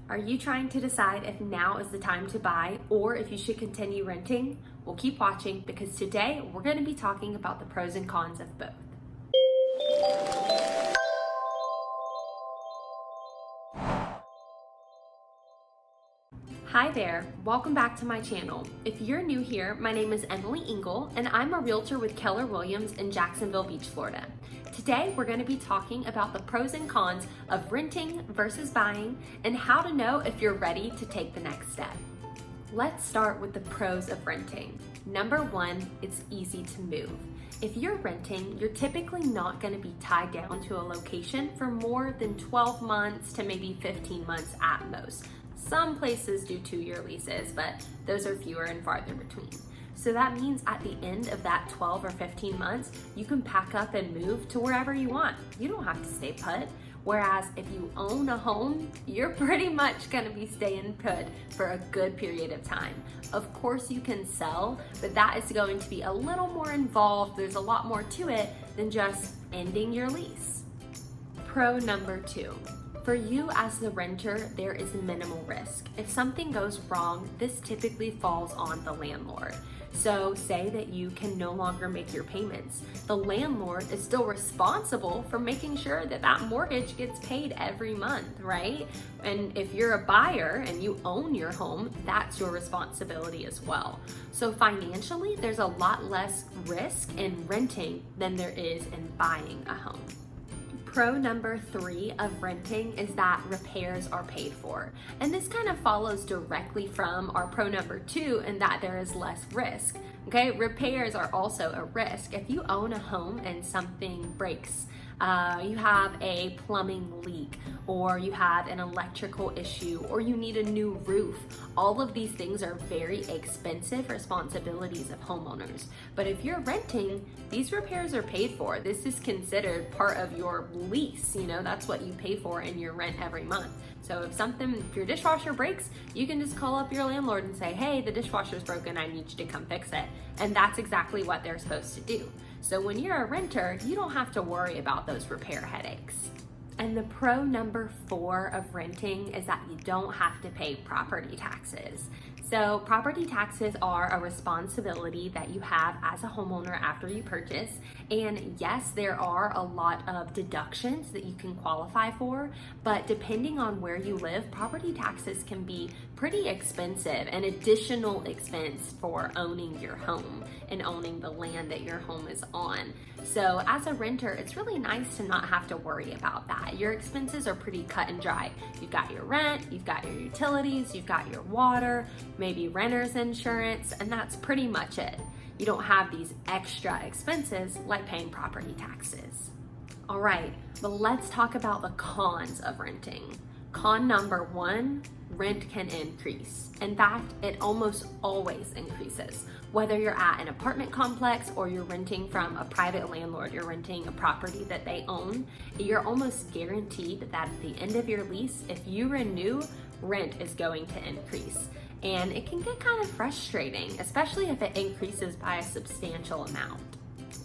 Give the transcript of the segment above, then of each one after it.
Are you trying to decide if now is the time to buy or if you should continue renting? Well, keep watching because today we're going to be talking about the pros and cons of both. Hi there, welcome back to my channel. If you're new here, my name is Ingle and I'm a realtor with Keller Williams in Jacksonville Beach, Florida. Today we're going to be talking about the pros and cons of renting versus buying and how to know if you're ready to take the next step. Let's start with the pros of renting. Number one, it's easy to move. If you're renting, you're typically not going to be tied down to a location for more than 12 months to maybe 15 months at most. Some places do 2-year leases, but those are fewer and farther between. So that means at the end of that 12 or 15 months, you can pack up and move to wherever you want. You don't have to stay put. Whereas if you own a home, you're pretty much gonna be staying put for a good period of time. Of course you can sell, but that is going to be a little more involved. There's a lot more to it than just ending your lease. Pro number two. For you as the renter, there is minimal risk. If something goes wrong, this typically falls on the landlord. So say that you can no longer make your payments. The landlord is still responsible for making sure that that mortgage gets paid every month, right? And if you're a buyer and you own your home, that's your responsibility as well. So financially, there's a lot less risk in renting than there is in buying a home. Pro number three of renting is that repairs are paid for. And this kind of follows directly from our pro number two in that there is less risk. Okay, repairs are also a risk. If you own a home and something breaks, you have a plumbing leak, or you have an electrical issue, or you need a new roof. All of these things are very expensive responsibilities of homeowners. But if you're renting, these repairs are paid for. This is considered part of your lease. You know, that's what you pay for in your rent every month. So if your dishwasher breaks, you can just call up your landlord and say, hey, the dishwasher's broken, I need you to come fix it. And that's exactly what they're supposed to do. So when you're a renter, you don't have to worry about those repair headaches. And the pro number four of renting is that you don't have to pay property taxes. So property taxes are a responsibility that you have as a homeowner after you purchase. And yes, there are a lot of deductions that you can qualify for, but depending on where you live, property taxes can be pretty expensive, an additional expense for owning your home and owning the land that your home is on. So as a renter, it's really nice to not have to worry about that. Your expenses are pretty cut and dry. You've got your rent, you've got your utilities, you've got your water, maybe renter's insurance, and that's pretty much it. You don't have these extra expenses like paying property taxes. All right, but let's talk about the cons of renting. Con number one, rent can increase. In fact, it almost always increases. Whether you're at an apartment complex or you're renting from a private landlord, you're renting a property that they own, you're almost guaranteed that at the end of your lease, if you renew, rent is going to increase. And it can get kind of frustrating, especially if it increases by a substantial amount.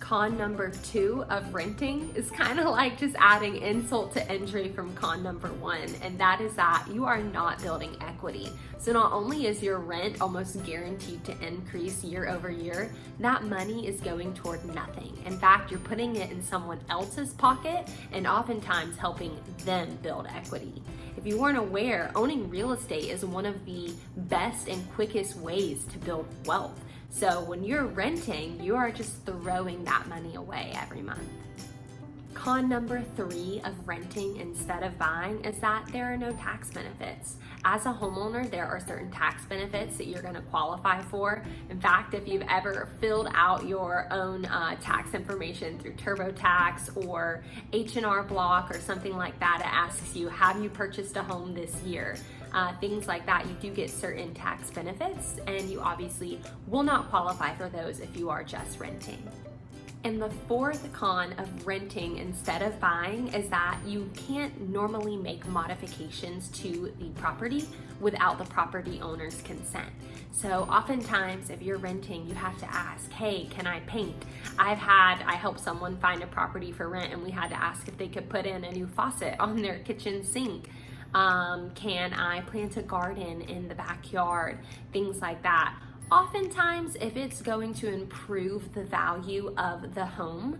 Con number two of renting is kind of like just adding insult to injury from con number one, and that is that you are not building equity. So not only is your rent almost guaranteed to increase year over year, that money is going toward nothing. In fact, you're putting it in someone else's pocket and oftentimes helping them build equity. If you weren't aware, owning real estate is one of the best and quickest ways to build wealth. So when you're renting, you are just throwing that money away every month. Con number three of renting instead of buying is that there are no tax benefits. As a homeowner, there are certain tax benefits that you're going to qualify for. In fact, if you've ever filled out your own tax information through TurboTax or H&R Block or something like that, it asks you, have you purchased a home this year? Things like that, you do get certain tax benefits, and you obviously will not qualify for those if you are just renting. And the fourth con of renting instead of buying is that you can't normally make modifications to the property without the property owner's consent. So oftentimes if you're renting, you have to ask, hey, can I paint? I helped someone find a property for rent and we had to ask if they could put in a new faucet on their kitchen sink. Can I plant a garden in the backyard? Things like that. Oftentimes, if it's going to improve the value of the home,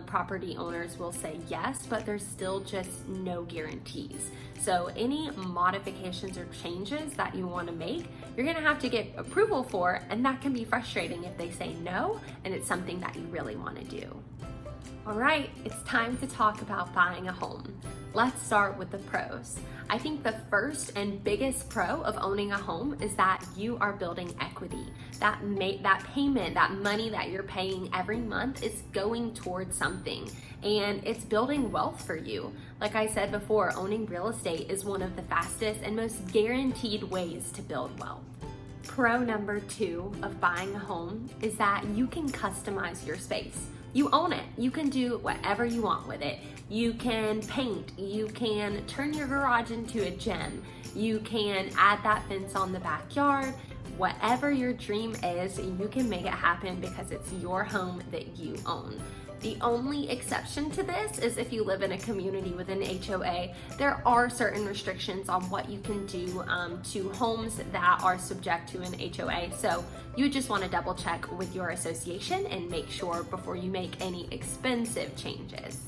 property owners will say yes, but there's still just no guarantees. So any modifications or changes that you want to make, you're going to have to get approval for, and that can be frustrating if they say no and it's something that you really want to do. All right, it's time to talk about buying a home. Let's start with the pros. I think the first and biggest pro of owning a home is that you are building equity. That payment, that money that you're paying every month is going towards something, and it's building wealth for you. Like I said before, owning real estate is one of the fastest and most guaranteed ways to build wealth. Pro number 2 of buying a home is that you can customize your space. You own it. You can do whatever you want with it. You can paint. You can turn your garage into a gym. You can add that fence on the backyard. Whatever your dream is, you can make it happen because it's your home that you own. The only exception to this is if you live in a community with an HOA. There are certain restrictions on what you can do to homes that are subject to an HOA. So you just want to double check with your association and make sure before you make any expensive changes.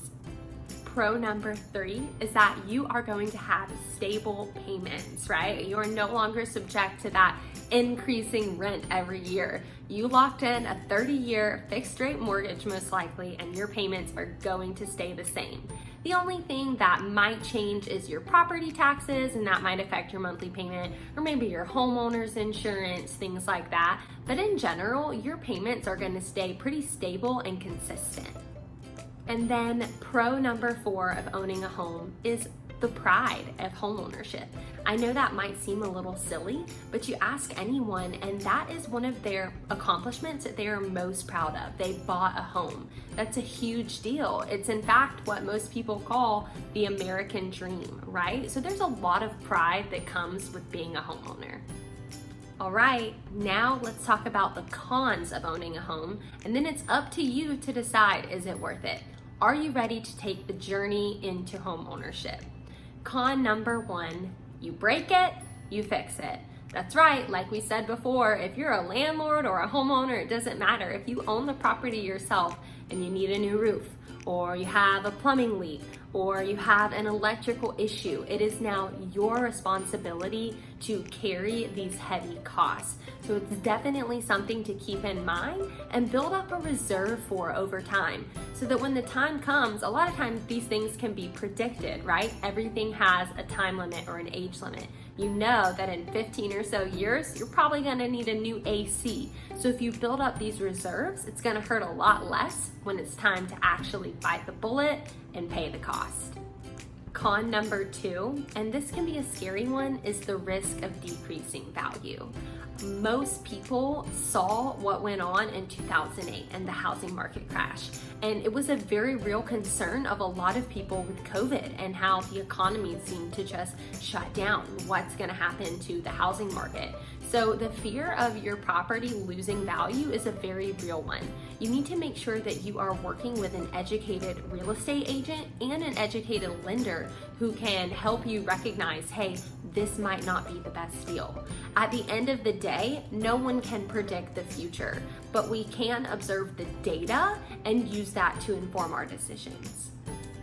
Pro number 3 is that you are going to have stable payments, right? You are no longer subject to that increasing rent every year. You locked in a 30-year fixed rate mortgage most likely, and your payments are going to stay the same. The only thing that might change is your property taxes, and that might affect your monthly payment, or maybe your homeowner's insurance, things like that. But in general, your payments are going to stay pretty stable and consistent. And then pro number 4 of owning a home is the pride of homeownership. I know that might seem a little silly, but you ask anyone and that is one of their accomplishments that they are most proud of. They bought a home. That's a huge deal. It's in fact what most people call the American dream, right? So there's a lot of pride that comes with being a homeowner. All right, now let's talk about the cons of owning a home, and then it's up to you to decide, is it worth it? Are you ready to take the journey into home ownership? Con number 1, you break it, you fix it. That's right, like we said before, if you're a landlord or a homeowner, it doesn't matter. If you own the property yourself and you need a new roof, or you have a plumbing leak, or you have an electrical issue, it is now your responsibility to carry these heavy costs. So it's definitely something to keep in mind and build up a reserve for over time, so that when the time comes, a lot of times these things can be predicted, right? Everything has a time limit or an age limit. You know that in 15 or so years, you're probably gonna need a new AC. So if you build up these reserves, it's gonna hurt a lot less when it's time to actually bite the bullet and pay the cost. Con number 2, and this can be a scary one, is the risk of decreasing value. Most people saw what went on in 2008 and the housing market crash. And it was a very real concern of a lot of people with COVID and how the economy seemed to just shut down. What's going to happen to the housing market? So the fear of your property losing value is a very real one. You need to make sure that you are working with an educated real estate agent and an educated lender who can help you recognize, hey, this might not be the best deal. At the end of the day, no one can predict the future, but we can observe the data and use that to inform our decisions.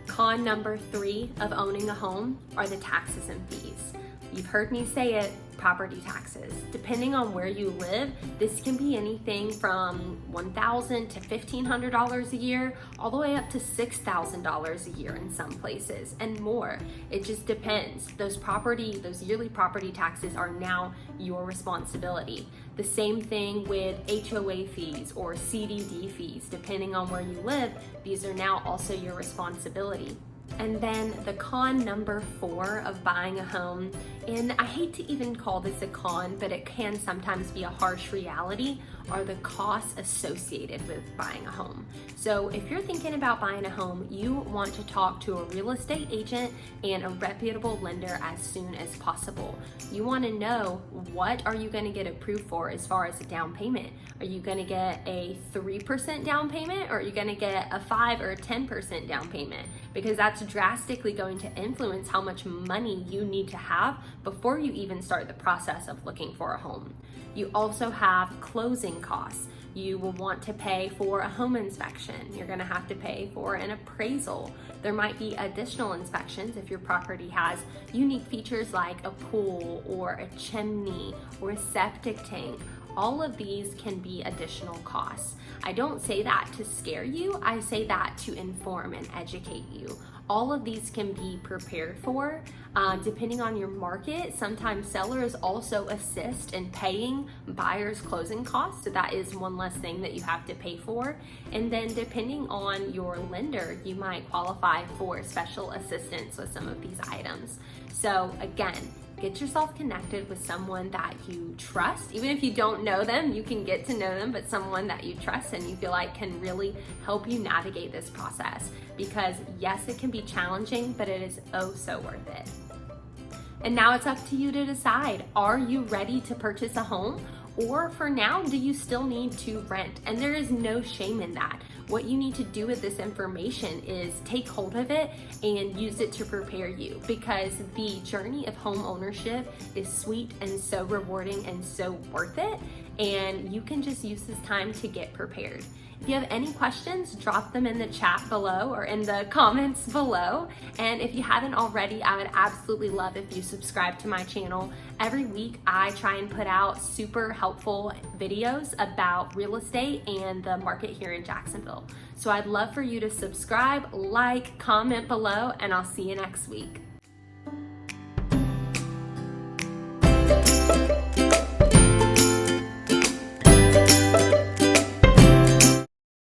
Con number 3 of owning a home are the taxes and fees. You've heard me say it, property taxes. Depending on where you live, this can be anything from $1,000 to $1,500 a year, all the way up to $6,000 a year in some places, and more. It just depends. Those yearly property taxes are now your responsibility. The same thing with HOA fees or CDD fees. Depending on where you live, these are now also your responsibility. And then the con number 4 of buying a home, and I hate to even call this a con, but it can sometimes be a harsh reality, are the costs associated with buying a home. So if you're thinking about buying a home, you want to talk to a real estate agent and a reputable lender as soon as possible. You want to know, what are you going to get approved for as far as a down payment? Are you going to get a 3% down payment, or are you going to get a 5 or a 10% down payment? Because that's that's drastically going to influence how much money you need to have before you even start the process of looking for a home. You also have closing costs. You will want to pay for a home inspection. You're gonna have to pay for an appraisal. There might be additional inspections if your property has unique features like a pool or a chimney or a septic tank. All of these can be additional costs. I don't say that to scare you, I say that to inform and educate you. All of these can be prepared for. Depending on your market, sometimes sellers also assist in paying buyers' closing costs. So that is one less thing that you have to pay for. And then depending on your lender, you might qualify for special assistance with some of these items. So again, get yourself connected with someone that you trust. Even if you don't know them, you can get to know them, but someone that you trust and you feel like can really help you navigate this process. Because yes, it can be challenging, but it is oh so worth it. And now it's up to you to decide, are you ready to purchase a home? Or for now, do you still need to rent? And there is no shame in that. What you need to do with this information is take hold of it and use it to prepare you, because the journey of home ownership is sweet and so rewarding and so worth it. And you can just use this time to get prepared. If you have any questions, drop them in the chat below or in the comments below. And if you haven't already, I would absolutely love if you subscribe to my channel. Every week, I try and put out super helpful videos about real estate and the market here in Jacksonville. So I'd love for you to subscribe, like, comment below, and I'll see you next week.